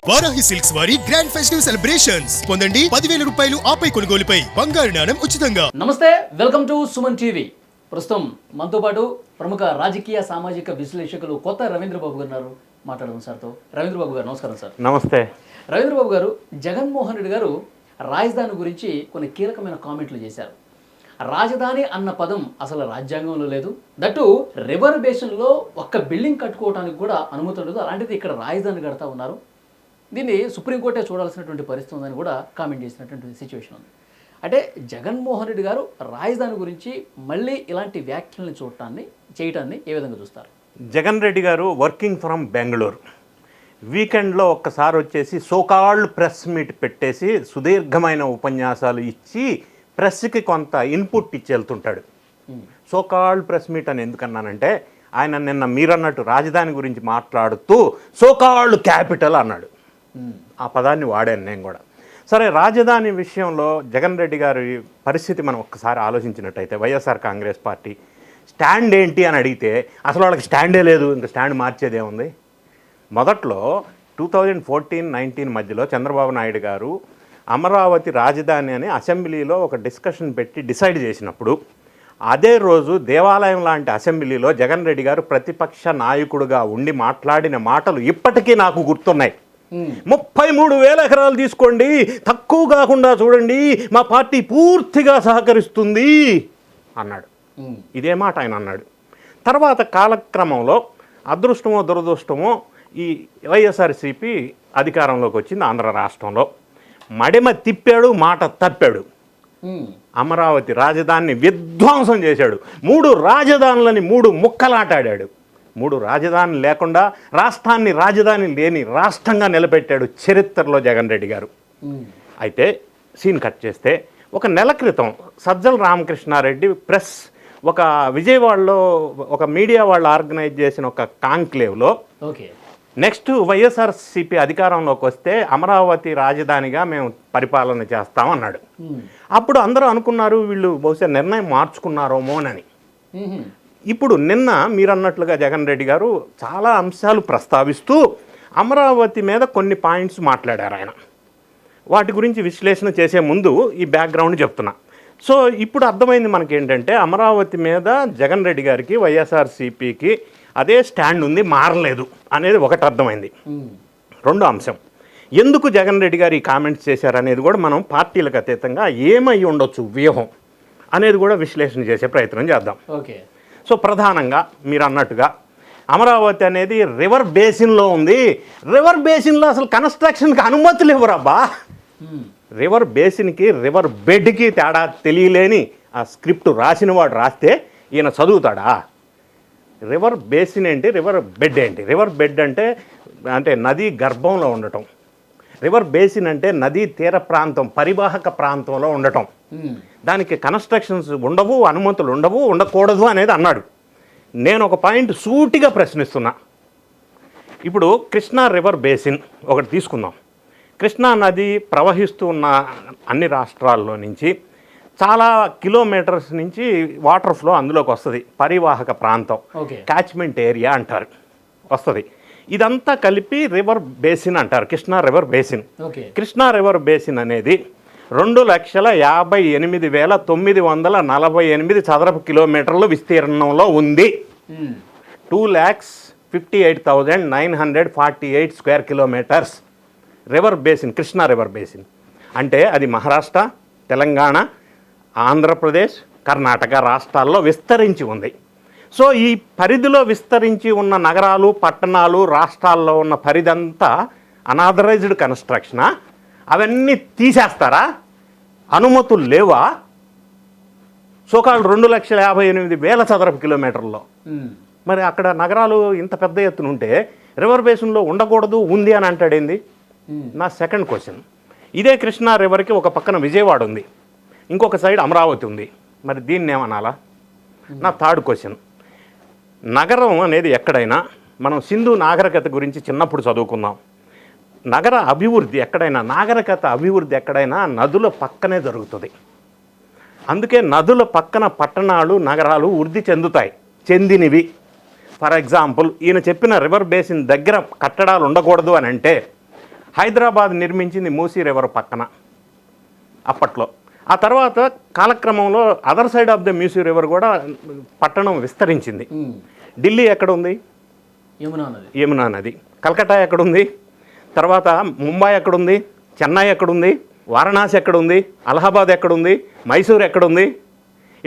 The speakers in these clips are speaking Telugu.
వారాహి సిల్క్స్ వారి గ్రాండ్ ఫెస్టివ్ సెలబ్రేషన్స్ పొందండి 10,000 రూపాయలు ఆపై కొనుగోలుపై బంగారు నాణెం ఉచితంగా. నమస్తే, వెల్కమ్ టు సుమన్ టీవీ. ప్రస్తుతం మనతో పాటు ప్రముఖ రాజకీయ సామాజిక విశ్లేషకులు కొత్త రవీంద్ర బాబు గారు ఉన్నారు. మాట్లాడదాం సార్తో. రవీంద్ర బాబు గారు నమస్కారం సార్. నమస్తే. రవీంద్ర బాబు గారు, జగన్మోహన్ రెడ్డి గారు రాజధాని గురించి కొన్ని కీలకమైన కామెంట్లు చేశారు. రాజధాని అన్న పదం అసలు రాజ్యాంగంలో లేదు, దట్టు రివర్ బేసిన్లో ఒక్క బిల్డింగ్ కట్టుకోవడానికి కూడా అనుమతి ఉండదు, అలాంటిది ఇక్కడ రాజధాని కడతా ఉన్నారు. దీన్ని సుప్రీంకోర్టే చూడాల్సినటువంటి పరిస్థితి ఉందని కూడా కామెంట్ చేసినటువంటి సిచ్యువేషన్ ఉంది. అంటే జగన్మోహన్ రెడ్డి గారు రాజధాని గురించి మళ్ళీ ఇలాంటి వ్యాఖ్యలను చేయటాన్ని ఏ విధంగా చూస్తారు? జగన్ రెడ్డి గారు వర్కింగ్ ఫ్రమ్ బెంగళూరు, వీకెండ్లో ఒక్కసారి వచ్చేసి సోకాల్డ్ ప్రెస్ మీట్ పెట్టేసి సుదీర్ఘమైన ఉపన్యాసాలు ఇచ్చి ప్రెస్కి కొంత ఇన్పుట్ ఇచ్చి వెళ్తుంటాడు. సోకాల్డ్ ప్రెస్ మీట్ అని ఎందుకన్నానంటే, ఆయన నిన్న మీరన్నట్టు రాజధాని గురించి మాట్లాడుతూ సోకాల్డ్ క్యాపిటల్ అన్నాడు. ఆ పదాన్ని వాడాను నేను కూడా. సరే, రాజధాని విషయంలో జగన్ రెడ్డి గారి పరిస్థితి మనం ఒక్కసారి ఆలోచించినట్టయితే, వైఎస్ఆర్ కాంగ్రెస్ పార్టీ స్టాండ్ ఏంటి అని అడిగితే అసలు వాళ్ళకి స్టాండే లేదు, ఇంకా స్టాండ్ మార్చేదేముంది. మొదట్లో 2014-19 మధ్యలో చంద్రబాబు నాయుడు గారు అమరావతి రాజధాని అని అసెంబ్లీలో ఒక డిస్కషన్ పెట్టి డిసైడ్ చేసినప్పుడు, అదే రోజు దేవాలయం లాంటి అసెంబ్లీలో జగన్ రెడ్డి గారు ప్రతిపక్ష నాయకుడిగా ఉండి మాట్లాడిన మాటలు ఇప్పటికీ నాకు గుర్తున్నాయి. 33,000 ఎకరాలు తీసుకోండి, తక్కువ కాకుండా చూడండి, మా పార్టీ పూర్తిగా సహకరిస్తుంది అన్నాడు. ఇదే మాట ఆయన అన్నాడు. తర్వాత కాలక్రమంలో అదృష్టమో దురదృష్టమో ఈ వైఎస్ఆర్సీపీ అధికారంలోకి వచ్చింది ఆంధ్ర రాష్ట్రంలో. మడిమ తిప్పాడు, మాట తప్పాడు. అమరావతి రాజధానిని విధ్వంసం చేశాడు. 3 రాజధానులని 3 ముక్కలాటాడాడు. 3 రాజధానులు లేకుండా రాష్ట్రాన్ని రాజధాని లేని రాష్ట్రంగా నిలబెట్టాడు చరిత్రలో జగన్ రెడ్డి గారు. అయితే సీన్ కట్ చేస్తే, ఒక నెల క్రితం సజ్జల రామకృష్ణారెడ్డి ప్రెస్ ఒక విజయవాడలో ఒక మీడియా వాళ్ళు ఆర్గనైజ్ చేసిన ఒక కాంక్లేవ్లో, నెక్స్ట్ వైఎస్ఆర్సీపీ అధికారంలోకి వస్తే అమరావతి రాజధానిగా మేము పరిపాలన చేస్తామన్నాడు. అప్పుడు అందరూ అనుకున్నారు వీళ్ళు బహుశా నిర్ణయం మార్చుకున్నారోమోనని. ఇప్పుడు నిన్న మీరన్నట్లుగా జగన్ రెడ్డి గారు చాలా అంశాలు ప్రస్తావిస్తూ అమరావతి మీద కొన్ని పాయింట్స్ మాట్లాడారు ఆయన. వాటి గురించి విశ్లేషణ చేసే ముందు ఈ బ్యాక్గ్రౌండ్ చెప్తున్నా. సో ఇప్పుడు అర్థమైంది మనకేంటంటే, అమరావతి మీద జగన్ రెడ్డి గారికి వైఎస్ఆర్సీపీకి అదే స్టాండ్ ఉంది, మారలేదు అనేది ఒకటి అర్థమైంది. రెండో అంశం, ఎందుకు జగన్ రెడ్డి గారు ఈ కామెంట్స్ చేశారనేది కూడా మనం పార్టీలకు అతీతంగా ఏమై ఉండొచ్చు వ్యూహం అనేది కూడా విశ్లేషణ చేసే ప్రయత్నం చేద్దాం. ఓకే. సో ప్రధానంగా మీరు అన్నట్టుగా అమరావతి అనేది రివర్ బేసిన్లో ఉంది. రివర్ బేసిన్లో అసలు కన్స్ట్రక్షన్కి అనుమతులు ఇవ్వరబ్బా. రివర్ బేసిన్కి రివర్ బెడ్కి తేడా తెలియలేని ఆ స్క్రిప్ట్ రాసిన వాడు రాస్తే ఈయన చదువుతాడా? రివర్ బేసిన్ ఏంటి, రివర్ బెడ్ ఏంటి? రివర్ బెడ్ అంటే నదీ గర్భంలో ఉండటం. రివర్ బేసిన్ అంటే నదీ తీర ప్రాంతం, పరివాహక ప్రాంతంలో ఉండటం. దానికి కన్స్ట్రక్షన్స్ ఉండవు, అనుమతులు ఉండవు, ఉండకూడదు అనేది అన్నాడు. నేను ఒక పాయింట్ సూటిగా ప్రశ్నిస్తున్నా. ఇప్పుడు కృష్ణా రివర్ బేసిన్ ఒకటి తీసుకుందాం. కృష్ణా నది ప్రవహిస్తూ ఉన్న అన్ని రాష్ట్రాల్లో నుంచి చాలా కిలోమీటర్స్ నుంచి వాటర్ ఫ్లో అందులోకి వస్తుంది. పరివాహక ప్రాంతం, క్యాచ్మెంట్ ఏరియా అంటారు, వస్తుంది. ఇదంతా కలిపి రివర్ బేసిన్ అంటారు, Krishna river basin. Krishna river basin అనేది 2,58,948 చదరపు కిలోమీటర్ల విస్తీర్ణంలో ఉంది. 2,58,948 square kilometres river basin, Krishna river basin. అంటే అది మహారాష్ట్ర, తెలంగాణ, ఆంధ్రప్రదేశ్, కర్ణాటక రాష్ట్రాల్లో విస్తరించి ఉంది. సో ఈ పరిధిలో విస్తరించి ఉన్న నగరాలు, పట్టణాలు, రాష్ట్రాల్లో ఉన్న పరిధంతా అనాథరైజ్డ్ కన్స్ట్రక్షనా? అవన్నీ తీసేస్తారా? అనుమతులు లేవా? సోకాల్ 2,58,000 చదరపు కిలోమీటర్లో. మరి అక్కడ నగరాలు ఇంత పెద్ద ఎత్తున ఉంటే రివర్ బేసిన్లో ఉండకూడదు, ఉంది అని అంటాడేంది? నా సెకండ్ క్వశ్చన్. ఇదే కృష్ణా రివర్కి ఒక పక్కన విజయవాడ ఉంది, ఇంకొక సైడ్ అమరావతి ఉంది. మరి దీన్ని ఏమనాలా? నా థర్డ్ క్వశ్చన్. నగరం అనేది ఎక్కడైనా, మనం సింధు నాగరికత గురించి చిన్నప్పుడు చదువుకున్నాం. నగర అభివృద్ధి ఎక్కడైనా, నాగరికత అభివృద్ధి ఎక్కడైనా నదుల పక్కనే జరుగుతుంది. అందుకే నదుల పక్కన పట్టణాలు, నగరాలు వృద్ధి చెందినవి. ఫర్ ఎగ్జాంపుల్, ఈయన చెప్పిన రివర్ బేసిన్ దగ్గర కట్టడాలు ఉండకూడదు అని అంటే హైదరాబాద్ నిర్మించింది మూసీ రివర్ పక్కన అప్పట్లో. ఆ తర్వాత కాలక్రమంలో other side of the Musi river కూడా పట్టణం విస్తరించింది. ఢిల్లీ ఎక్కడుంది? యమునా నది. కలకత్తా ఎక్కడుంది? తర్వాత ముంబై ఎక్కడుంది? చెన్నై ఎక్కడుంది? వారణాసి ఎక్కడుంది? అలహాబాద్ ఎక్కడుంది? మైసూర్ ఎక్కడుంది?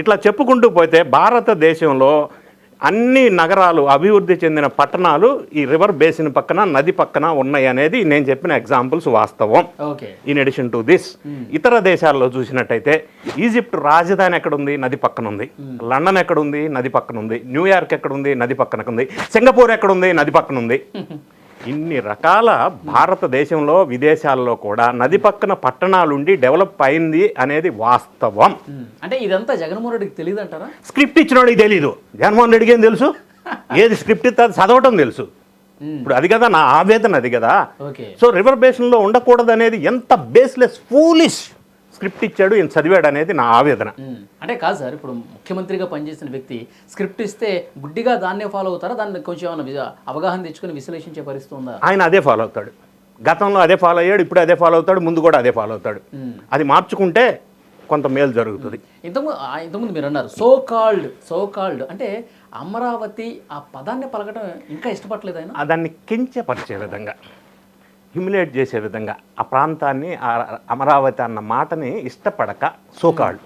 ఇట్లా చెప్పుకుంటూ పోతే భారతదేశంలో అన్ని నగరాలు, అభివృద్ధి చెందిన పట్టణాలు ఈ రివర్ బేసిన్ పక్కన, నది పక్కన ఉన్నాయి అనేది నేను చెప్పిన ఎగ్జాంపుల్స్ వాస్తవం. ఇన్ అడిషన్ టు దిస్, ఇతర దేశాల్లో చూసినట్టయితే ఈజిప్ట్ రాజధాని ఎక్కడుంది? నది పక్కన ఉంది. లండన్ ఎక్కడుంది? నది పక్కన ఉంది. న్యూయార్క్ ఎక్కడుంది? నది పక్కన ఉంది. సింగపూర్ ఎక్కడుంది? నది పక్కన ఉంది. ఇన్ని రకాల భారతదేశంలో, విదేశాల్లో కూడా నది పక్కన పట్టణాలుండి డెవలప్ అయింది అనేది వాస్తవం. అంటే ఇదంతా జగన్మోహన్ రెడ్డికి తెలియదు అంటారా? స్క్రిప్ట్ ఇచ్చినోడికి తెలీదు. జగన్మోహన్ రెడ్డికి ఏం తెలుసు? ఏది స్క్రిప్ట్ ఇస్తే అది చదవటం తెలుసు. ఇప్పుడు అది కదా నా ఆవేదన, అది కదా. సో రివర్ బేసిన్లో ఉండకూడదు అనేది ఎంత బేస్లెస్, ఫూలిష్ స్క్రిప్ట్ ఇచ్చాడు, ఈయన చదివాడు అనేది నా ఆవేదన. అంటే కాదు సార్, ఇప్పుడు ముఖ్యమంత్రిగా పనిచేసిన వ్యక్తి స్క్రిప్ట్ ఇస్తే గుడ్డిగా దాన్నే ఫాలో అవుతారా? దాన్ని కొంచెం ఏమైనా అవగాహన తెచ్చుకొని విశ్లేషించే పరిస్థితి ఉందా? ఆయన అదే ఫాలో అవుతాడు. గతంలో అదే ఫాలో అయ్యాడు, ఇప్పుడు అదే ఫాలో అవుతాడు, ముందు కూడా అదే ఫాలో అవుతాడు. అది మార్చుకుంటే కొంత మేలు జరుగుతుంది. ఇంతకుముందు మీరు అన్నారు సో కాల్డ్ అంటే అమరావతి ఆ పదాన్ని పలకడం ఇంకా ఇష్టపడలేదు ఆయన. దాన్ని కించపరిచే విధంగా, హ్యూమిలేట్ చేసే విధంగా ఆ ప్రాంతాన్ని, అమరావతి అన్న మాటని ఇష్టపడక సోకాళ్ళు.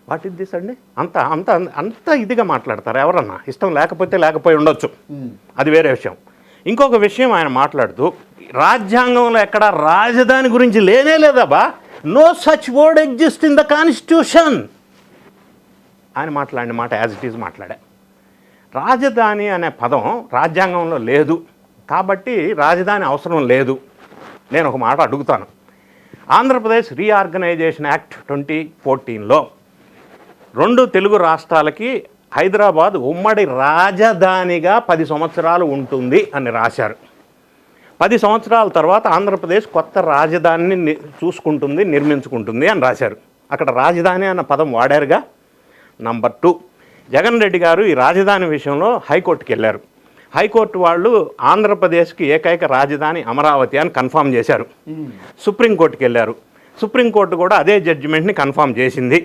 వాట్ ఇస్ దిస్ అండి? అంత అంత అంత ఇదిగా మాట్లాడతారు. ఎవరన్నా ఇష్టం లేకపోతే లేకపోయి ఉండొచ్చు, అది వేరే విషయం. ఇంకొక విషయం ఆయన మాట్లాడుతూ, రాజ్యాంగంలో ఎక్కడ రాజధాని గురించి లేనే లేదబ్బా, no such word exist in the constitution. ఆయన మాట్లాడిన మాట యాజ్ ఇట్ ఈజ్ మాట్లాడా. రాజధాని అనే పదం రాజ్యాంగంలో లేదు కాబట్టి రాజధాని అవసరం లేదు. నేను ఒక మాట అడుగుతాను. ఆంధ్రప్రదేశ్ రీఆర్గనైజేషన్ యాక్ట్ 2014లో 2 తెలుగు రాష్ట్రాలకి హైదరాబాద్ ఉమ్మడి రాజధానిగా 10 సంవత్సరాలు ఉంటుంది అని రాశారు. 10 సంవత్సరాల తర్వాత ఆంధ్రప్రదేశ్ కొత్త రాజధానిని చూసుకుంటుంది, నిర్మించుకుంటుంది అని రాశారు. అక్కడ రాజధాని అన్న పదం వాడారుగా. నంబర్ 2, జగన్ రెడ్డి గారు ఈ రాజధాని విషయంలో హైకోర్టుకి వెళ్ళారు. హైకోర్టు వాళ్ళు ఆంధ్రప్రదేశ్కి ఏకైక రాజధాని అమరావతి అని కన్ఫామ్ చేశారు. సుప్రీంకోర్టుకి వెళ్ళారు. సుప్రీంకోర్టు కూడా అదే జడ్జిమెంట్ని కన్ఫామ్ చేసింది.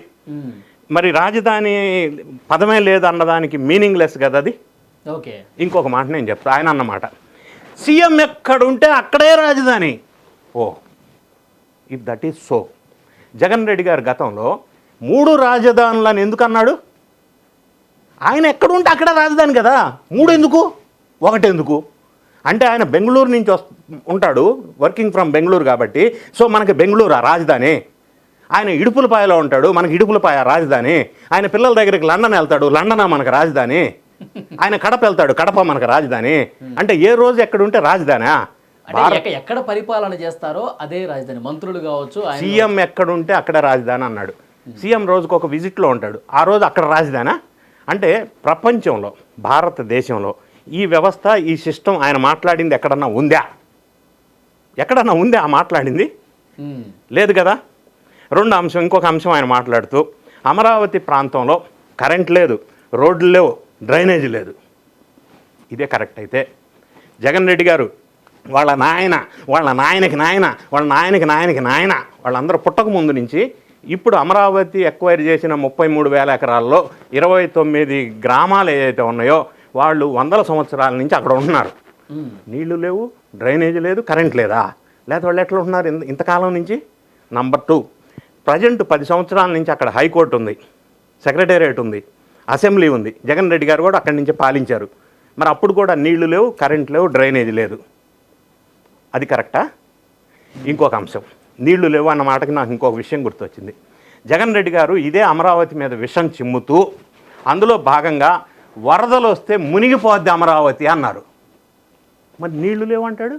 మరి రాజధాని పదమే లేదు అన్నదానికి మీనింగ్లెస్ కదా అది. ఓకే, ఇంకొక మాట నేను చెప్తా. ఆయన అన్నమాట, సీఎం ఎక్కడుంటే అక్కడే రాజధాని. Oh, if that is so, Jagan Reddy గారు గతంలో 3 రాజధానులని ఎందుకు అన్నాడు? ఆయన ఎక్కడుంటే అక్కడ రాజధాని కదా, 3 ఎందుకు, 1 ఎందుకు? అంటే ఆయన బెంగళూరు నుంచి ఉంటాడు, వర్కింగ్ ఫ్రమ్ బెంగళూరు కాబట్టి. సో మనకి బెంగళూరు రాజధాని. ఆయన ఇడుపులపాయలో ఉంటాడు, మనకి ఇడుపులపాయ రాజధాని. ఆయన పిల్లల దగ్గరికి లండన్ వెళ్తాడు, లండన్ మనకు రాజధాని. ఆయన కడప వెళ్తాడు, కడప మనకు రాజధాని. అంటే ఏ రోజు ఎక్కడుంటే రాజధానా? ఎక్కడ పరిపాలన చేస్తారో అదే రాజధాని. మంత్రులు కావచ్చు, సీఎం ఎక్కడుంటే అక్కడ రాజధాని అన్నాడు. సీఎం రోజుకు ఒక విజిట్లో ఉంటాడు, ఆ రోజు అక్కడ రాజధానా? అంటే ప్రపంచంలో, భారతదేశంలో ఈ వ్యవస్థ, ఈ సిస్టమ్ ఆయన మాట్లాడింది ఎక్కడన్నా ఉందా? ఎక్కడన్నా ఉందా ఆ మాట్లాడింది? లేదు కదా. ఇంకొక అంశం ఆయన మాట్లాడుతూ, అమరావతి ప్రాంతంలో కరెంట్ లేదు, రోడ్లు లేవు, డ్రైనేజ్ లేదు. ఇదే కరెక్ట్ అయితే జగన్ రెడ్డి గారు వాళ్ళ నాయన, వాళ్ళ నాయనకి నాయన, వాళ్ళ నాయనకి నాయనకి నాయన, వాళ్ళందరూ పుట్టక ముందు నుంచి ఇప్పుడు అమరావతి ఎక్వైర్ చేసిన 33,000 ఎకరాల్లో 29 గ్రామాలు ఏవైతే ఉన్నాయో వాళ్ళు 100 సంవత్సరాల నుంచి అక్కడ ఉంటున్నారు. నీళ్లు లేవు, డ్రైనేజ్ లేదు, కరెంట్ లేదా? లేదా వాళ్ళు ఎట్లా ఉంటున్నారు ఇంతకాలం నుంచి? నంబర్ 2, ప్రజెంట్ 10 సంవత్సరాల నుంచి అక్కడ హైకోర్టు ఉంది, సెక్రటేరియట్ ఉంది, అసెంబ్లీ ఉంది. జగన్ రెడ్డి గారు కూడా అక్కడి నుంచే పాలించారు. మరి అప్పుడు కూడా నీళ్లు లేవు, కరెంట్ లేవు, డ్రైనేజ్ లేదు. అది కరెక్టా? ఇంకొక అంశం, నీళ్లు లేవు అన్న మాటకి నాకు ఇంకొక విషయం గుర్తొచ్చింది. జగన్ రెడ్డి గారు ఇదే అమరావతి మీద విషం చిమ్ముతూ అందులో భాగంగా వరదలు వస్తే మునిగిపోద్ది అమరావతి అన్నారు. మరి నీళ్లు లేవంటాడు.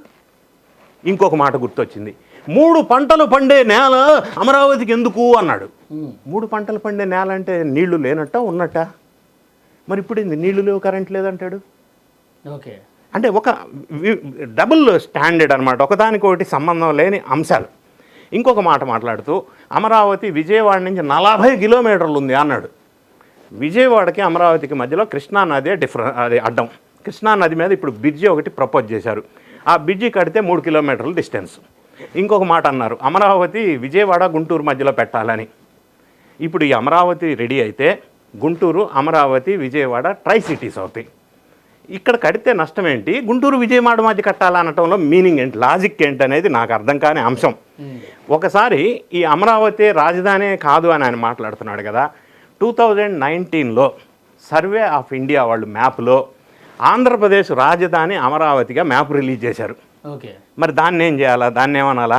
ఇంకొక మాట గుర్తొచ్చింది, 3 పంటలు పండే నేల అమరావతికి ఎందుకు అన్నాడు. 3 పంటలు పండే నేల అంటే నీళ్లు లేనట్ట ఉన్నట్ట? మరి ఇప్పుడు నీళ్లు లేవు, కరెంట్ లేదంటాడు. ఓకే, అంటే ఒక డబుల్ స్టాండర్డ్ అనమాట, ఒకదానికొకటి సంబంధం లేని అంశాలు. ఇంకొక మాట మాట్లాడుతూ అమరావతి విజయవాడ నుంచి 40 కిలోమీటర్లు ఉంది అన్నాడు. విజయవాడకి అమరావతికి మధ్యలో కృష్ణా నది అది అడ్డం. కృష్ణా నది మీద ఇప్పుడు బ్రిడ్జి ఒకటి ప్రపోజ్ చేశారు. ఆ బ్రిడ్జి కడితే 3 కిలోమీటర్ల డిస్టెన్స్. ఇంకొక మాట అన్నారు, అమరావతి విజయవాడ గుంటూరు మధ్యలో పెట్టాలని. ఇప్పుడు ఈ అమరావతి రెడీ అయితే గుంటూరు, అమరావతి, విజయవాడ ట్రై సిటీస్ అవుతాయి. ఇక్కడ కడితే నష్టం ఏంటి, గుంటూరు విజయవాడ మధ్య కట్టాలనటంలో మీనింగ్ ఏంటి, లాజిక్ ఏంటి అనేది నాకు అర్థం కాని అంశం. ఒకసారి ఈ అమరావతి రాజధానే కాదు అని ఆయన మాట్లాడుతున్నాడు కదా. 2019లో సర్వే ఆఫ్ ఇండియా వాళ్ళు మ్యాప్లో ఆంధ్రప్రదేశ్ రాజధాని అమరావతిగా మ్యాప్ రిలీజ్ చేశారు. ఓకే, మరి దాన్ని ఏం చేయాలా, దాన్ని ఏమనాలా?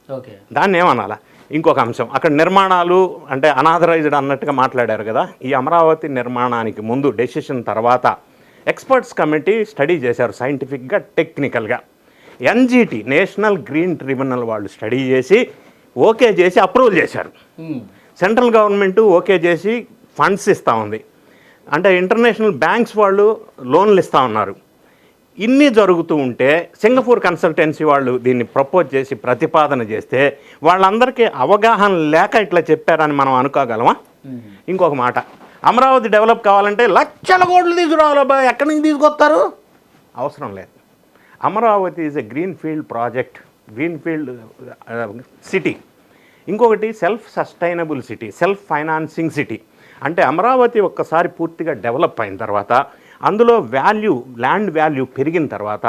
ఓకే, దాన్ని ఏమనాలా? ఇంకొక అంశం, అక్కడ నిర్మాణాలు అంటే అనాథరైజ్డ్ అన్నట్టుగా మాట్లాడారు కదా. ఈ అమరావతి నిర్మాణానికి ముందు డెసిషన్ తర్వాత ఎక్స్పర్ట్స్ కమిటీ స్టడీ చేశారు, సైంటిఫిక్గా టెక్నికల్గా. ఎన్జిటి నేషనల్ గ్రీన్ ట్రిబ్యునల్ వాళ్ళు స్టడీ చేసి ఓకే చేసి అప్రూవల్ చేశారు. సెంట్రల్ గవర్నమెంట్ ఓకే చేసి ఫండ్స్ ఇస్తూ ఉంది, అంటే ఇంటర్నేషనల్ బ్యాంక్స్ వాళ్ళు లోన్లు ఇస్తూ ఉన్నారు. ఇన్ని జరుగుతూ ఉంటే సింగపూర్ కన్సల్టెన్సీ వాళ్ళు దీన్ని ప్రపోజ్ చేసి ప్రతిపాదన చేస్తే వాళ్ళందరికీ అవగాహన లేక ఇట్లా చెప్పారని మనం అనుకోగలమా? ఇంకొక మాట, అమరావతి డెవలప్ కావాలంటే లక్షల కోట్లు తీసుకురావాలి, ఎక్కడి నుంచి తీసుకొస్తారు? అవసరం లేదు. Amaravati is a green field project, green field city. ఇంకొకటి self sustainable city, self financing city. అంటే అమరావతి ఒక్కసారి పూర్తిగా డెవలప్ అయిన తర్వాత అందులో ల్యాండ్ వాల్యూ పెరిగిన తర్వాత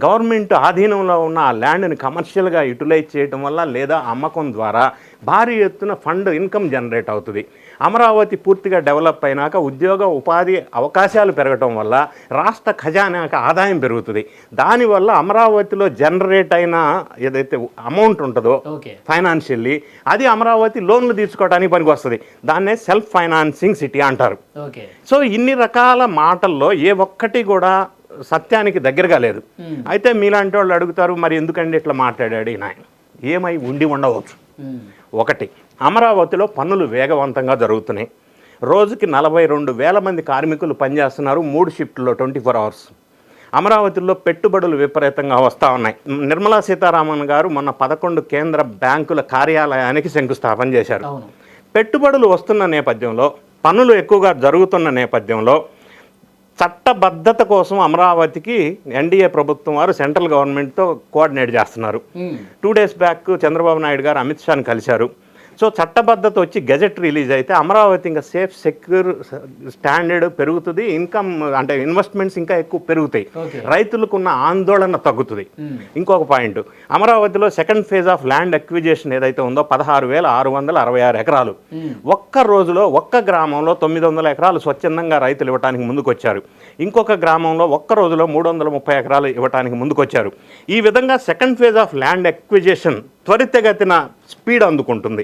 గవర్నమెంట్ ఆధీనంలో ఉన్న ఆ ల్యాండ్ని కమర్షియల్గా యూటిలైజ్ చేయడం వల్ల లేదా అమ్మకం ద్వారా భారీ ఎత్తున ఫండ్ ఇన్కమ్ జనరేట్ అవుతుంది. అమరావతి పూర్తిగా డెవలప్ అయినాక ఉద్యోగ ఉపాధి అవకాశాలు పెరగటం వల్ల రాష్ట్ర ఖజానాకి ఆదాయం పెరుగుతుంది. దానివల్ల అమరావతిలో జనరేట్ అయిన ఏదైతే అమౌంట్ ఉంటుందో ఫైనాన్షియల్లీ అది అమరావతి లోన్లు తీర్చుకోవడానికి పనికి వస్తుంది. దాన్నే సెల్ఫ్ ఫైనాన్సింగ్ సిటీ అంటారు. సో ఇన్ని రకాల మాటల్లో ఏ ఒక్కటి కూడా సత్యానికి దగ్గరగా లేదు. అయితే మీలాంటి వాళ్ళు అడుగుతారు, మరి ఎందుకండి ఇట్లా మాట్లాడాడు ఈయన? ఏమై ఉండి ఉండవచ్చు. ఒకటి, అమరావతిలో పనులు వేగవంతంగా జరుగుతున్నాయి. రోజుకి 42,000 మంది కార్మికులు పనిచేస్తున్నారు 3 షిఫ్ట్లో 24 అవర్స్. అమరావతిలో పెట్టుబడులు విపరీతంగా వస్తూ ఉన్నాయి. నిర్మలా సీతారామన్ గారు మొన్న 11 కేంద్ర బ్యాంకుల కార్యాలయానికి శంకుస్థాపన చేశారు. పెట్టుబడులు వస్తున్న నేపథ్యంలో, పనులు ఎక్కువగా జరుగుతున్న నేపథ్యంలో చట్టబద్ధత కోసం అమరావతికి ఎన్డీఏ ప్రభుత్వం వారు సెంట్రల్ గవర్నమెంట్తో కోఆర్డినేట్ చేస్తున్నారు. 2 డేస్ బ్యాక్ చంద్రబాబు నాయుడు గారు అమిత్ షాని కలిశారు. సో చట్టబద్ధత వచ్చి గెజెట్ రిలీజ్ అయితే అమరావతి ఇంకా సేఫ్, సెక్యూర్, స్టాండర్డ్ పెరుగుతుంది. ఇన్కమ్ అంటే ఇన్వెస్ట్మెంట్స్ ఇంకా ఎక్కువ పెరుగుతాయి. రైతులకు ఉన్న ఆందోళన తగ్గుతుంది. ఇంకొక పాయింట్, అమరావతిలో second phase of land acquisition ఏదైతే ఉందో 16,666 ఎకరాలు. ఒక్క రోజులో ఒక్క గ్రామంలో 900 ఎకరాలు స్వచ్ఛందంగా రైతులు ఇవ్వడానికి ముందుకొచ్చారు. ఇంకొక గ్రామంలో ఒక్క రోజులో 330 ఎకరాలు ఇవ్వడానికి ముందుకొచ్చారు. ఈ విధంగా second phase of land acquisition త్వరితగతిన స్పీడ్ అందుకుంటుంది.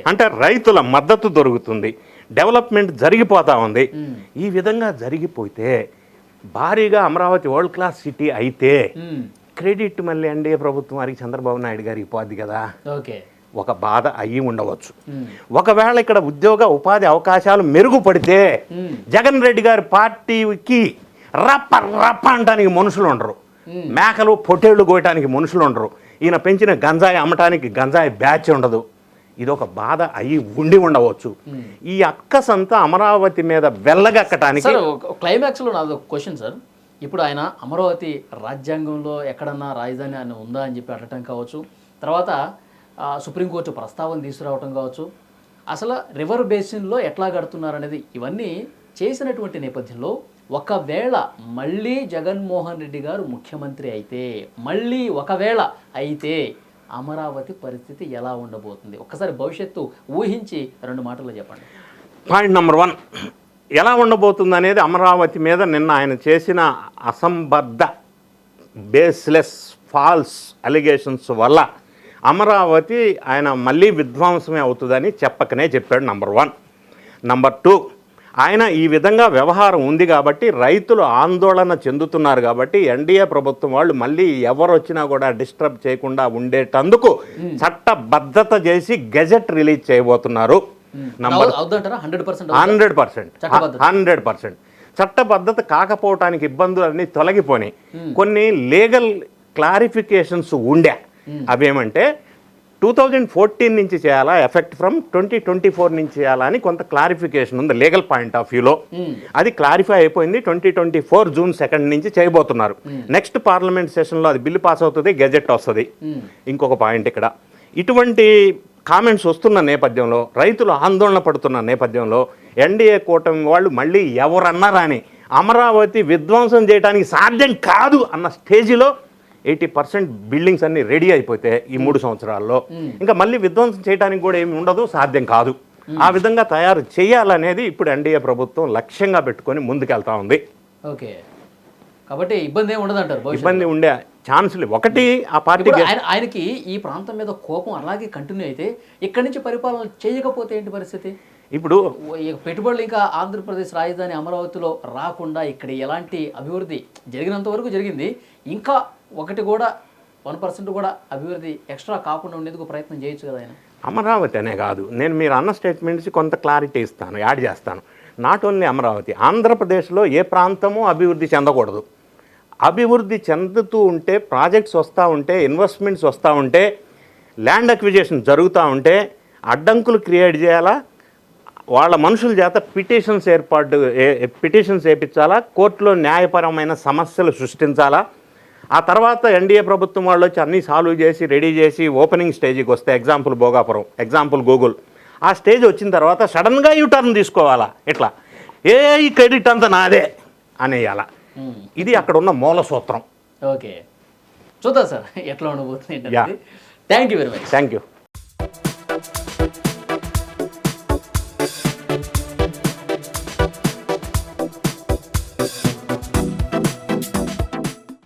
అంటే రైతుల మద్దతు దొరుకుతుంది, డెవలప్మెంట్ జరిగిపోతూ ఉంది. ఈ విధంగా జరిగిపోతే భారీగా అమరావతి వరల్డ్ క్లాస్ సిటీ అయితే క్రెడిట్ మళ్ళీ ఎన్డీఏ ప్రభుత్వం వారికి చంద్రబాబు నాయుడు గారికి పోద్ది కదా. ఒక బాధ అయ్యి ఉండవచ్చు. ఒకవేళ ఇక్కడ ఉద్యోగ ఉపాధి అవకాశాలు మెరుగుపడితే జగన్ రెడ్డి గారి పార్టీకి రప్ప రప్ప అంటానికి మనుషులు ఉండరు, మేకలు పొట్టేళ్లు కోయటానికి మనుషులు ఉండరు, ఈయన పెంచిన గంజాయి అమ్మటానికి గంజాయి బ్యాచ్ ఉండదు. ఇదొక బాధ అయ్యి ఉండి ఉండవచ్చు. ఈ అక్కసంతా అమరావతి మీద వెళ్ళగక్కటానికి. క్లైమాక్స్లో నాది ఒక క్వశ్చన్ సార్, ఇప్పుడు ఆయన అమరావతి రాజ్యాంగంలో ఎక్కడన్నా రాజధాని అని ఉందా అని చెప్పి అడగటం కావచ్చు, తర్వాత సుప్రీంకోర్టు ప్రస్తావన తీసుకురావటం కావచ్చు, అసలు రివర్ బేసిన్లో ఎట్లా కడుతున్నారనేది ఇవన్నీ చేసినటువంటి నేపథ్యంలో ఒకవేళ మళ్ళీ జగన్మోహన్ రెడ్డి గారు ముఖ్యమంత్రి అయితే, మళ్ళీ ఒకవేళ అయితే అమరావతి పరిస్థితి ఎలా ఉండబోతుంది? ఒక్కసారి భవిష్యత్తు ఊహించి 2 మాటల్లో చెప్పండి. పాయింట్ నెంబర్ 1, ఎలా ఉండబోతుంది అనేది అమరావతి మీద నిన్న ఆయన చేసిన అసంబద్ధ, బేస్లెస్, ఫాల్స్ అలిగేషన్స్ వల్ల అమరావతి ఆయన మళ్ళీ విధ్వంసమే అవుతుందని చెప్పకనే చెప్పాడు. నెంబర్ 1. నెంబర్ 2, ఆయన ఈ విధంగా వ్యవహారం ఉంది కాబట్టి రైతులు ఆందోళన చెందుతున్నారు కాబట్టి ఎన్డీఏ ప్రభుత్వం వాళ్ళు మళ్ళీ ఎవరు వచ్చినా కూడా డిస్టర్బ్ చేయకుండా ఉండేటందుకు చట్టబద్ధత చేసి గెజెట్ రిలీజ్ చేయబోతున్నారు. 100% చట్టబద్ధత కాకపోవటానికి ఇబ్బందులన్నీ తొలగిపోయి కొన్ని లీగల్ క్లారిఫికేషన్స్ ఉండే. అవేమంటే 2014 నుంచి చేయాలా, ఎఫెక్ట్ ఫ్రమ్ 2024 నుంచి చేయాలా అని కొంత క్లారిఫికేషన్ ఉంది లీగల్ పాయింట్ ఆఫ్ వ్యూలో. అది క్లారిఫై అయిపోయింది. 2024 జూన్ 2 నుంచి చేయబోతున్నారు. నెక్స్ట్ పార్లమెంట్ సెషన్లో అది బిల్లు పాస్ అవుతుంది, గెజెట్ వస్తుంది. ఇంకొక పాయింట్ ఇక్కడ, ఇటువంటి కామెంట్స్ వస్తున్న నేపథ్యంలో, రైతులు ఆందోళన పడుతున్న నేపథ్యంలో ఎన్డీఏ కూటమి వాళ్ళు మళ్ళీ ఎవరన్నారా అని అమరావతి విధ్వంసం చేయడానికి సాధ్యం కాదు అన్న స్టేజిలో 80% బిల్డింగ్స్ అన్ని రెడీ అయిపోతే ఈ 3 సంవత్సరాల్లో ఇంకా మళ్ళీ విధ్వంసం చేయడానికి కూడా ఏమి ఉండదు, సాధ్యం కాదు. ఆ విధంగా తయారు చేయాలనేది ఇప్పుడు ఎన్డీఏ ప్రభుత్వం లక్ష్యంగా పెట్టుకొని ముందుకెళ్తా ఉంది. ఓకే, కాబట్టి ఇబ్బంది ఏమి ఉండదంటారు. ఇబ్బంది ఉండే ఛాన్సులు ఒకటి, ఆ పార్టీ ఆయనకి ఈ ప్రాంతం మీద కోపం అలాగే కంటిన్యూ అయితే ఇక్కడి నుంచి పరిపాలన చేయకపోతే ఏంటి పరిస్థితి? ఇప్పుడు పెట్టుబడులు ఇంకా ఆంధ్రప్రదేశ్ రాజధాని అమరావతిలో రాకుండా ఇక్కడ ఎలాంటి అభివృద్ధి జరిగినంత వరకు జరిగింది, ఇంకా 1% కూడా అభివృద్ధి ఎక్స్ట్రా కాకుండా ఉండేందుకు ప్రయత్నం చేయొచ్చు కదా ఆయన. అమరావతి అనే కాదు, నేను మీరు అన్న స్టేట్మెంట్స్ కొంత క్లారిటీ ఇస్తాను, యాడ్ చేస్తాను. నాట్ ఓన్లీ అమరావతి, ఆంధ్రప్రదేశ్లో ఏ ప్రాంతము అభివృద్ధి చెందకూడదు. అభివృద్ధి చెందుతూ ఉంటే, ప్రాజెక్ట్స్ వస్తూ ఉంటే, ఇన్వెస్ట్మెంట్స్ వస్తూ ఉంటే, ల్యాండ్ అక్విజిషన్ జరుగుతూ ఉంటే అడ్డంకులు క్రియేట్ చేయాలా, వాళ్ళ మనుషుల చేత పిటిషన్స్ వేయించాలా, కోర్టులో న్యాయపరమైన సమస్యలు సృష్టించాలా. ఆ తర్వాత ఎన్డీఏ ప్రభుత్వం వాళ్ళు వచ్చి అన్నీ సాల్వ్ చేసి రెడీ చేసి ఓపెనింగ్ స్టేజ్కి వస్తే, ఎగ్జాంపుల్ భోగాపురం, ఎగ్జాంపుల్ గూగుల్, ఆ స్టేజ్ వచ్చిన తర్వాత సడన్గా యూటర్న్ తీసుకోవాలా, ఇట్లా ఈ క్రెడిట్ అంతా నాదే అనేయాల. ఇది అక్కడ ఉన్న మూల సూత్రం. ఓకే, చూద్దాం సార్ ఎట్లా ఉండబోతుంది. Thank you very much. Thank you.